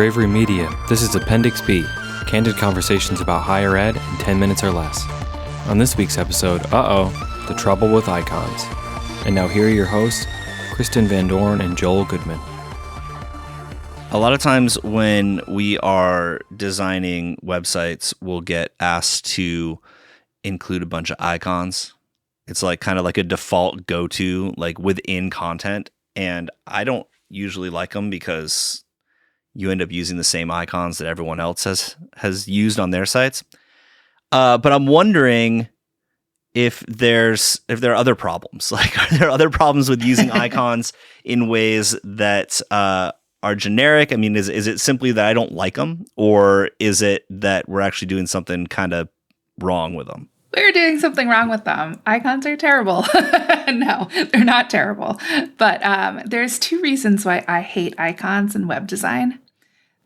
Bravery Media, this is Appendix B, candid conversations about higher ed in 10 minutes or less. On this week's episode, the trouble with icons. And now here are your hosts, Kristin Van Dorn and Joel Goodman. A lot of times when we are designing websites, we'll get asked to include a bunch of icons. It's like kind of like a default go-to, like within content. And I don't usually like them because you end up using the same icons that everyone else has used on their sites. But I'm wondering if there are other problems. Like, are there other problems with using icons in ways that are generic? I mean, is it simply that I don't like them, or is it that we're actually doing something kind of wrong with them? We're doing something wrong with them. Icons are terrible. No, they're not terrible. But there's two reasons why I hate icons in web design.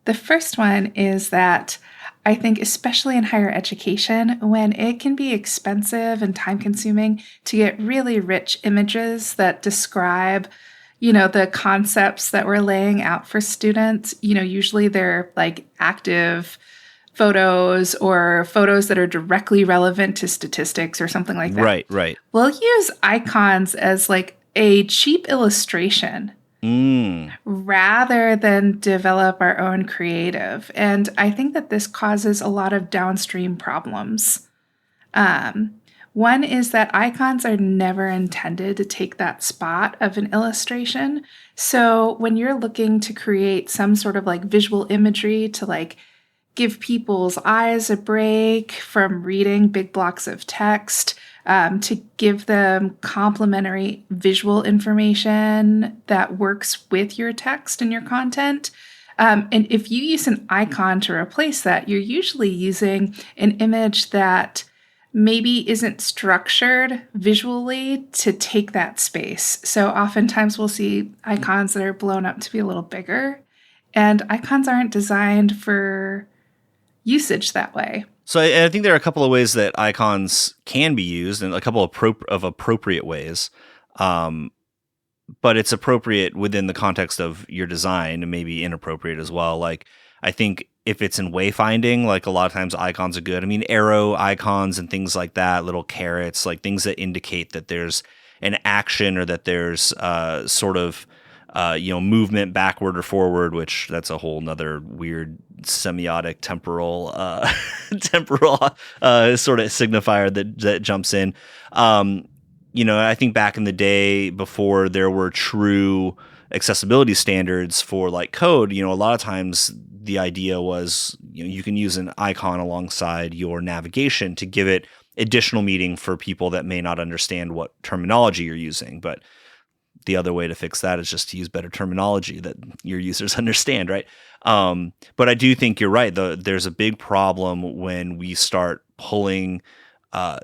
The first one is that I think, especially in higher education, when it can be expensive and time-consuming to get really rich images that describe, the concepts that we're laying out for students, usually they're like active photos or photos that are directly relevant to statistics or something like that. Right. We'll use icons as like a cheap illustration rather than develop our own creative. And I think that this causes a lot of downstream problems. One is that icons are never intended to take that spot of an illustration. So when you're looking to create some sort of like visual imagery to like give people's eyes a break from reading big blocks of text, to give them complementary visual information that works with your text and your content. And if you use an icon to replace that, you're usually using an image that maybe isn't structured visually to take that space. So oftentimes we'll see icons that are blown up to be a little bigger, and icons aren't designed for usage that way. So I think there are a couple of ways that icons can be used, and a couple of appropriate ways. But it's appropriate within the context of your design, and maybe inappropriate as well. Like, I think if it's in wayfinding, like a lot of times icons are good. I mean, arrow icons and things like that, little carrots, like things that indicate that there's an action or that there's movement backward or forward, which that's a whole nother weird semiotic temporal sort of signifier that jumps in. I think back in the day before there were true accessibility standards for like code, a lot of times the idea was, you can use an icon alongside your navigation to give it additional meaning for people that may not understand what terminology you're using. But the other way to fix that is just to use better terminology that your users understand, right? But I do think you're right. There's a big problem when we start pulling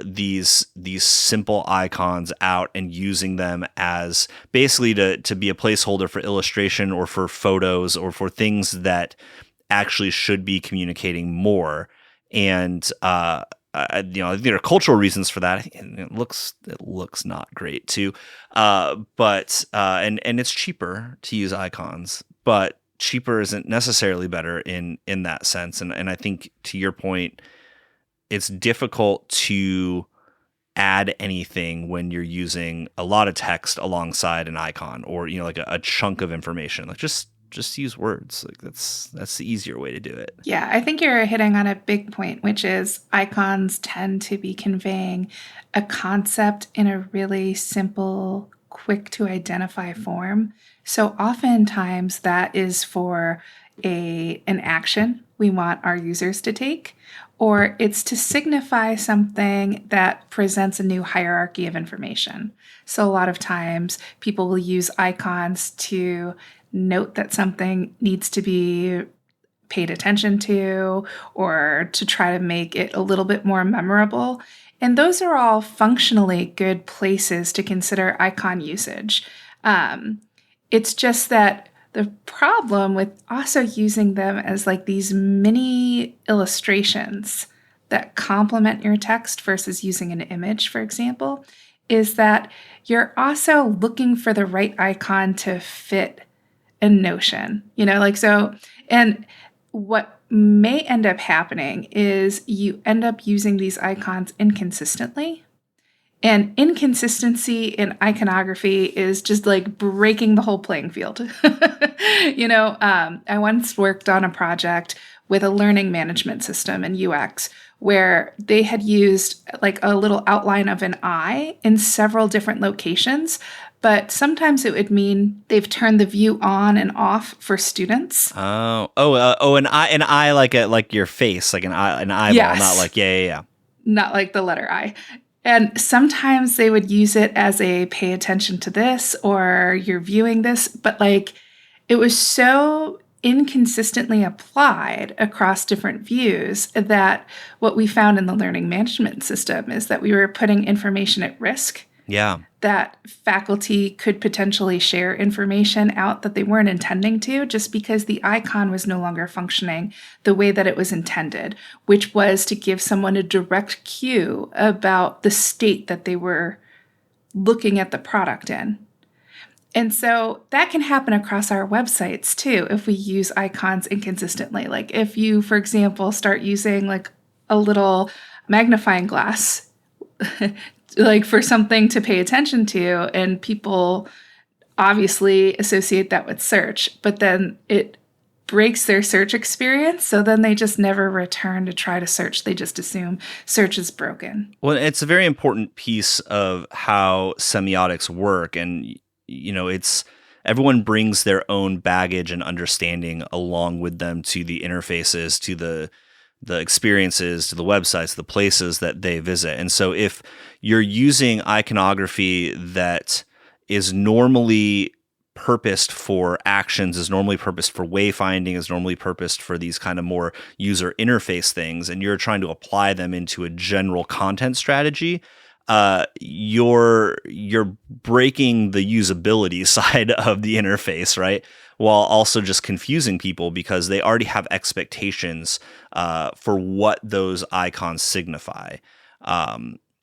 these simple icons out and using them as basically to be a placeholder for illustration or for photos or for things that actually should be communicating more. And I think there are cultural reasons for that. It looks not great too, but it's cheaper to use icons, but cheaper isn't necessarily better in that sense. And I think, to your point, it's difficult to add anything when you're using a lot of text alongside an icon, or like a chunk of information. Like just use words. Like that's the easier way to do it. Yeah, I think you're hitting on a big point, which is icons tend to be conveying a concept in a really simple, quick to identify form. So oftentimes that is for an action we want our users to take, or it's to signify something that presents a new hierarchy of information. So a lot of times people will use icons to note that something needs to be paid attention to, or to try to make it a little bit more memorable. And those are all functionally good places to consider icon usage. It's just that the problem with also using them as like these mini illustrations that complement your text versus using an image, for example, is that you're also looking for the right icon to fit and Notion, and what may end up happening is you end up using these icons inconsistently. And inconsistency in iconography is just like breaking the whole playing field. I once worked on a project with a learning management system in UX where they had used like a little outline of an eye in several different locations, but sometimes it would mean they've turned the view on and off for students. An eye like your face, like an eyeball, yes. Not like yeah. Not like the letter I. And sometimes they would use it as a pay attention to this or you're viewing this, but like it was so inconsistently applied across different views that what we found in the learning management system is that we were putting information at risk. Yeah. That faculty could potentially share information out that they weren't intending to just because the icon was no longer functioning the way that it was intended, which was to give someone a direct cue about the state that they were looking at the product in. And so that can happen across our websites too if we use icons inconsistently. Like if you, for example, start using like a little magnifying glass like for something to pay attention to, and people obviously associate that with search, but then it breaks their search experience. So then they just never return to try to search. They just assume search is broken. Well, it's a very important piece of how semiotics work. And, it's everyone brings their own baggage and understanding along with them to the interfaces, to the experiences, to the websites, the places that they visit. And so if you're using iconography that is normally purposed for actions, is normally purposed for wayfinding, is normally purposed for these kind of more user interface things, and you're trying to apply them into a general content strategy, you're breaking the usability side of the interface, right? While also just confusing people because they already have expectations for what those icons signify. So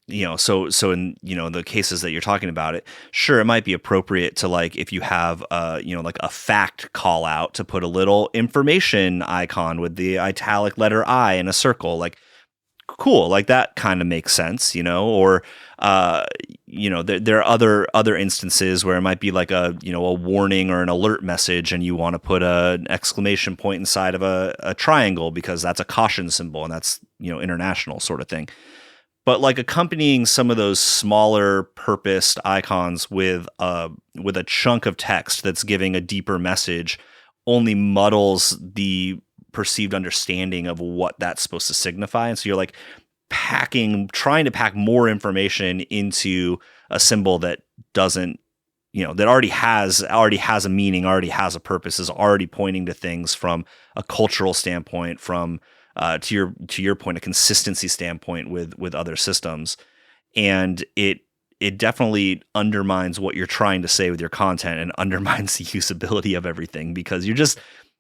in the cases that you're talking about it, sure, it might be appropriate to like if you have like a fact call out to put a little information icon with the italic letter I in a circle, like cool, like that kind of makes sense, or there are other instances where it might be like a warning or an alert message, and you want to put an exclamation point inside of a triangle because that's a caution symbol, and that's international sort of thing. But like accompanying some of those smaller purposed icons with a chunk of text that's giving a deeper message only muddles the perceived understanding of what that's supposed to signify. And so you're like trying to pack more information into a symbol that doesn't, that already has a meaning, already has a purpose, is already pointing to things from a cultural standpoint, from to your point, a consistency standpoint with other systems. And it definitely undermines what you're trying to say with your content and undermines the usability of everything because you're just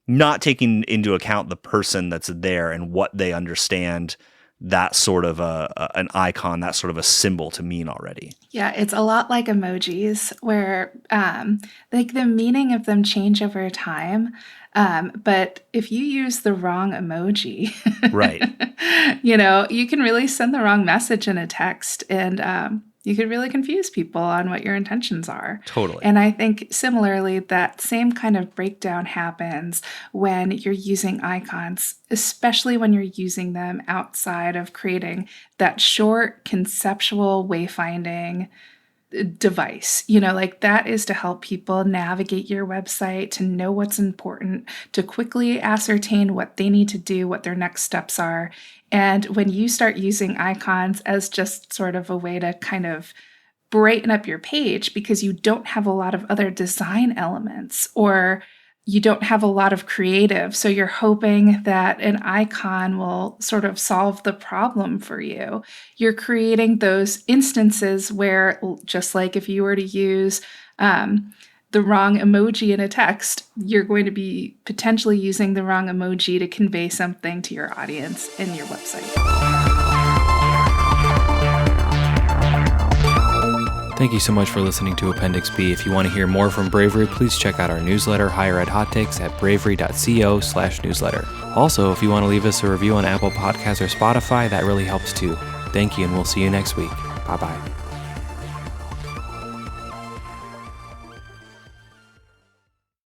not taking into account the person that's there and what they understand that sort of an icon, that sort of a symbol to mean already. Yeah, it's a lot like emojis where like the meaning of them change over time. But if you use the wrong emoji, right, you can really send the wrong message in a text, and you could really confuse people on what your intentions are. Totally. And I think similarly, that same kind of breakdown happens when you're using icons, especially when you're using them outside of creating that short conceptual wayfinding device. Like that is to help people navigate your website, to know what's important, to quickly ascertain what they need to do, what their next steps are. And when you start using icons as just sort of a way to kind of brighten up your page because you don't have a lot of other design elements or you don't have a lot of creative, so you're hoping that an icon will sort of solve the problem for you. You're creating those instances where, just like if you were to use the wrong emoji in a text, you're going to be potentially using the wrong emoji to convey something to your audience in your website. Thank you so much for listening to Appendix B. If you want to hear more from Bravery, please check out our newsletter, Higher Ed Hot Takes, at bravery.co/newsletter. Also, if you want to leave us a review on Apple Podcasts or Spotify, that really helps too. Thank you, and we'll see you next week. Bye-bye.